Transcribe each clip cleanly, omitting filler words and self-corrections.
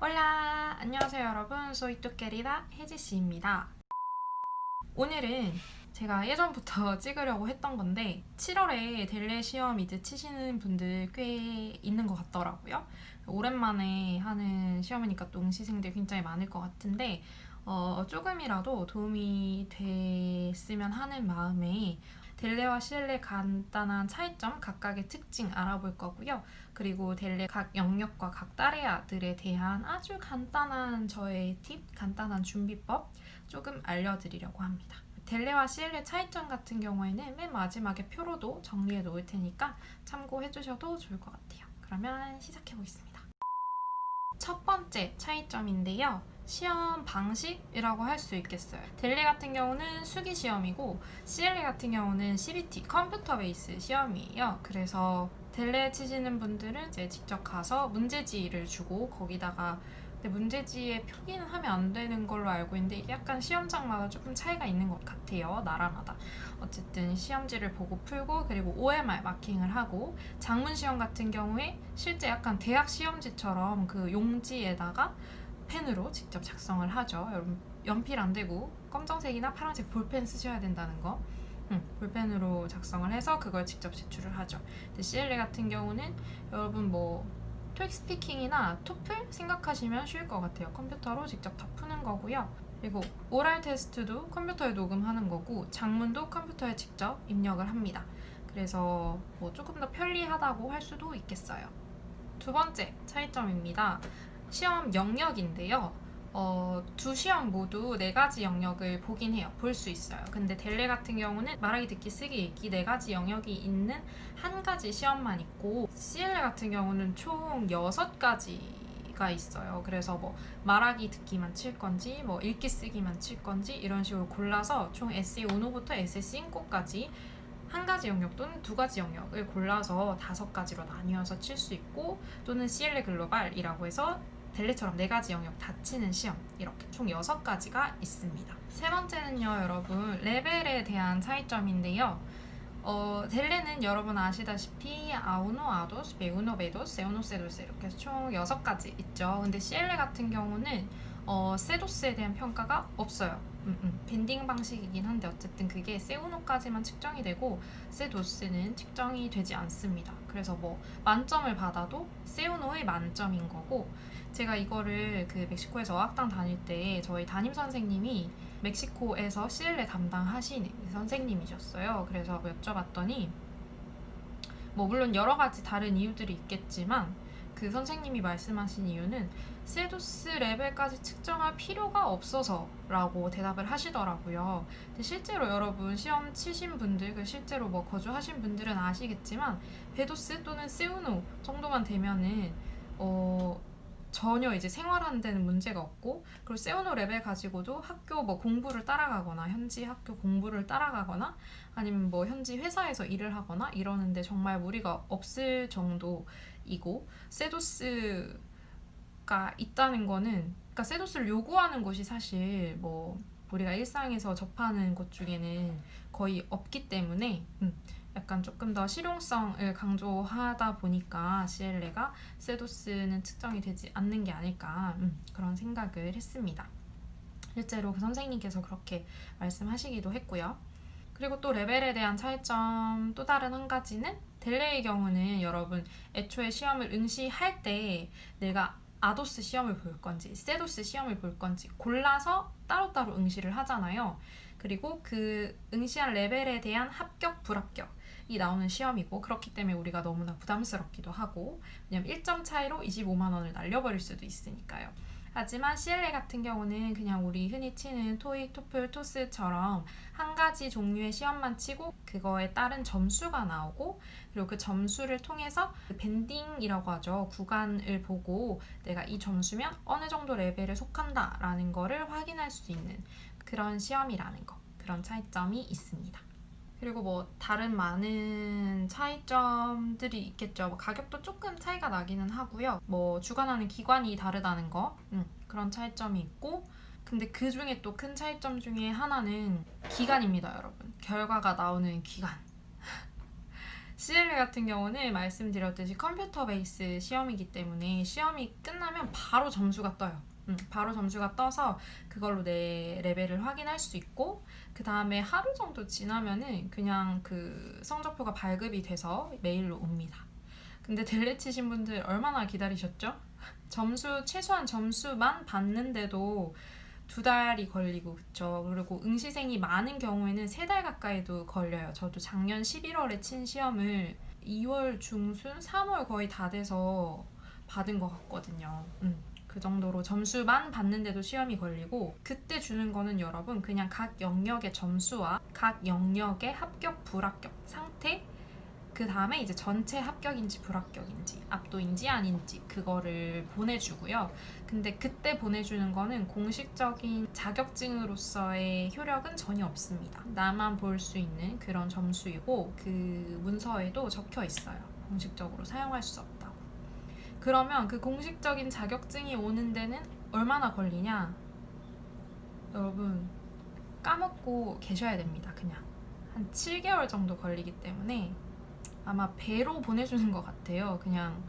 올라! 안녕하세요 여러분. 소이 뚜깨리다 혜지씨입니다. 오늘은 제가 예전부터 찍으려고 했던 건데 7월에 델레 시험 이제 치시는 분들 꽤 있는 것 같더라고요. 오랜만에 하는 시험이니까 또 응시생들 굉장히 많을 것 같은데 조금이라도 도움이 됐으면 하는 마음에 델레와 시엘레 간단한 차이점, 각각의 특징 알아볼 거고요. 그리고 델레 각 영역과 각 따레아들에 대한 아주 간단한 저의 팁, 간단한 준비법 조금 알려드리려고 합니다. 델레와 시엘레 차이점 같은 경우에는 맨 마지막에 표로도 정리해 놓을 테니까 참고해 주셔도 좋을 것 같아요. 그러면 시작해 보겠습니다. 첫 번째 차이점인데요. 시험 방식이라고 할 수 있겠어요. 델레 같은 경우는 수기 시험이고 시엘레 같은 경우는 CBT, 컴퓨터 베이스 시험이에요. 그래서 델레 치시는 분들은 이제 직접 가서 문제지를 주고 거기다가 문제지에 표기는 하면 안 되는 걸로 알고 있는데 이게 약간 시험장마다 조금 차이가 있는 것 같아요. 나라마다. 어쨌든 시험지를 보고 풀고 그리고 OMR 마킹을 하고 장문 시험 같은 경우에 실제 약간 대학 시험지처럼 그 용지에다가 펜으로 직접 작성을 하죠. 여러분 연필 안 되고 검정색이나 파란색 볼펜 쓰셔야 된다는 거. 볼펜으로 작성을 해서 그걸 직접 제출을 하죠. 근데 CLA 같은 경우는 여러분 토익 스피킹이나 토플 생각하시면 쉬울 것 같아요. 컴퓨터로 직접 다 푸는 거고요. 그리고 오랄 테스트도 컴퓨터에 녹음하는 거고 장문도 컴퓨터에 직접 입력을 합니다. 그래서 조금 더 편리하다고 할 수도 있겠어요. 두 번째 차이점입니다. 시험 영역인데요. 두 시험 모두 4가지 영역을 보긴 해요. 볼 수 있어요. 근데 델레 같은 경우는 말하기, 듣기, 쓰기, 읽기 4가지 영역이 있는 한 가지 시험만 있고 CLA 같은 경우는 총 6가지가 있어요. 그래서 말하기, 듣기만 칠 건지 읽기, 쓰기만 칠 건지 이런 식으로 골라서 총 에세이 오노부터 에세이 싱코까지 한 가지 영역 또는 2가지 영역을 골라서 5가지로 나뉘어서 칠 수 있고 또는 CLA 글로벌이라고 해서 델레처럼 4가지 영역 다 치는 시험 이렇게 총 6가지가 있습니다. 세 번째는요 여러분 레벨에 대한 차이점인데요. 델레는 여러분 아시다시피 아우노, 아도스, 베우노, 베도스, 세우노, 세도스 이렇게 해서 총 6가지 있죠. 근데 CLA 같은 경우는 세도스에 대한 평가가 없어요. 밴딩 방식이긴 한데 어쨌든 그게 세우노까지만 측정이 되고 세도스는 측정이 되지 않습니다. 그래서 만점을 받아도 세우노의 만점인 거고 제가 이거를 그 멕시코에서 어학당 다닐 때 저희 담임 선생님이 멕시코에서 CLA 담당하시는 선생님이셨어요. 그래서 여쭤봤더니 물론 여러 가지 다른 이유들이 있겠지만 그 선생님이 말씀하신 이유는 세도스 레벨까지 측정할 필요가 없어서 라고 대답을 하시더라고요. 근데 실제로 여러분 시험 치신 분들, 실제로 거주하신 분들은 아시겠지만 베도스 또는 세우노 정도만 되면은 전혀 이제 생활하는 데는 문제가 없고 그리고 세우노 레벨 가지고도 학교 공부를 따라가거나 현지 학교 공부를 따라가거나 아니면 현지 회사에서 일을 하거나 이러는데 정말 무리가 없을 정도이고 세도스가 있다는 거는 그러니까 세도스를 요구하는 곳이 사실 우리가 일상에서 접하는 곳 중에는 거의 없기 때문에 약간 조금 더 실용성을 강조하다 보니까 CLA가 세도스는 측정이 되지 않는 게 아닐까 그런 생각을 했습니다. 실제로 그 선생님께서 그렇게 말씀하시기도 했고요. 그리고 또 레벨에 대한 차이점 또 다른 한 가지는 델레의 경우는 여러분 애초에 시험을 응시할 때 내가 아도스 시험을 볼 건지 세도스 시험을 볼 건지 골라서 따로따로 응시를 하잖아요. 그리고 그 응시한 레벨에 대한 합격, 불합격이 나오는 시험이고 그렇기 때문에 우리가 너무나 부담스럽기도 하고 왜냐면 1점 차이로 25만 원을 날려버릴 수도 있으니까요. 하지만 CLA 같은 경우는 그냥 우리 흔히 치는 토익, 토플, 토스처럼 한 가지 종류의 시험만 치고 그거에 따른 점수가 나오고 그리고 그 점수를 통해서 밴딩이라고 하죠. 구간을 보고 내가 이 점수면 어느 정도 레벨에 속한다라는 거를 확인할 수 있는 그런 시험이라는 거. 그런 차이점이 있습니다. 그리고 다른 많은 차이점들이 있겠죠. 가격도 조금 차이가 나기는 하고요. 주관하는 기관이 다르다는 거 그런 차이점이 있고 근데 그 중에 또 큰 차이점 중에 하나는 기간입니다, 여러분. 결과가 나오는 기간. CLA 같은 경우는 말씀드렸듯이 컴퓨터 베이스 시험이기 때문에 시험이 끝나면 바로 점수가 떠요. 바로 점수가 떠서 그걸로 내 레벨을 확인할 수 있고, 그 다음에 하루 정도 지나면은 그냥 그 성적표가 발급이 돼서 메일로 옵니다. 근데 델레 치신 분들 얼마나 기다리셨죠? 최소한 점수만 받는데도 2달이 걸리고, 그쵸. 그리고 응시생이 많은 경우에는 3달 가까이도 걸려요. 저도 작년 11월에 친 시험을 2월 중순, 3월 거의 다 돼서 받은 것 같거든요. 그 정도로 점수만 받는데도 시험이 걸리고, 그때 주는 거는 여러분 그냥 각 영역의 점수와 각 영역의 합격, 불합격 상태, 그 다음에 이제 전체 합격인지 불합격인지 압도인지 아닌지 그거를 보내주고요. 근데 그때 보내주는 거는 공식적인 자격증으로서의 효력은 전혀 없습니다. 나만 볼 수 있는 그런 점수이고, 그 문서에도 적혀 있어요. 공식적으로 사용할 수 없다고. 그러면 그 공식적인 자격증이 오는 데는 얼마나 걸리냐? 여러분 까먹고 계셔야 됩니다. 그냥 한 7개월 정도 걸리기 때문에 아마 배로 보내주는 것 같아요. 그냥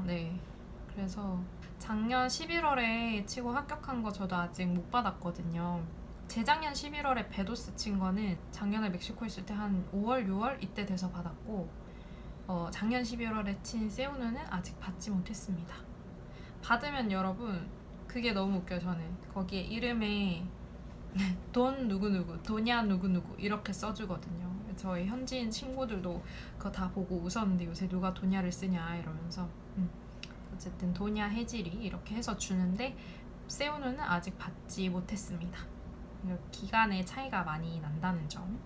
네. 그래서 작년 11월에 치고 합격한 거 저도 아직 못 받았거든요. 재작년 11월에 베도스 친 거는 작년에 멕시코 있을 때 한 5월, 6월 이때 돼서 받았고, 작년 11월에 친 세우누는 아직 받지 못했습니다. 받으면 여러분 그게 너무 웃겨요. 저는 거기에 이름에 돈 누구누구, 도냐 누구누구 이렇게 써주거든요. 저희 현지인 친구들도 그거 다 보고 웃었는데 요새 누가 도냐를 쓰냐 이러면서. 어쨌든 도냐 해지리 이렇게 해서 주는데 세우누는 아직 받지 못했습니다. 기간의 차이가 많이 난다는 점.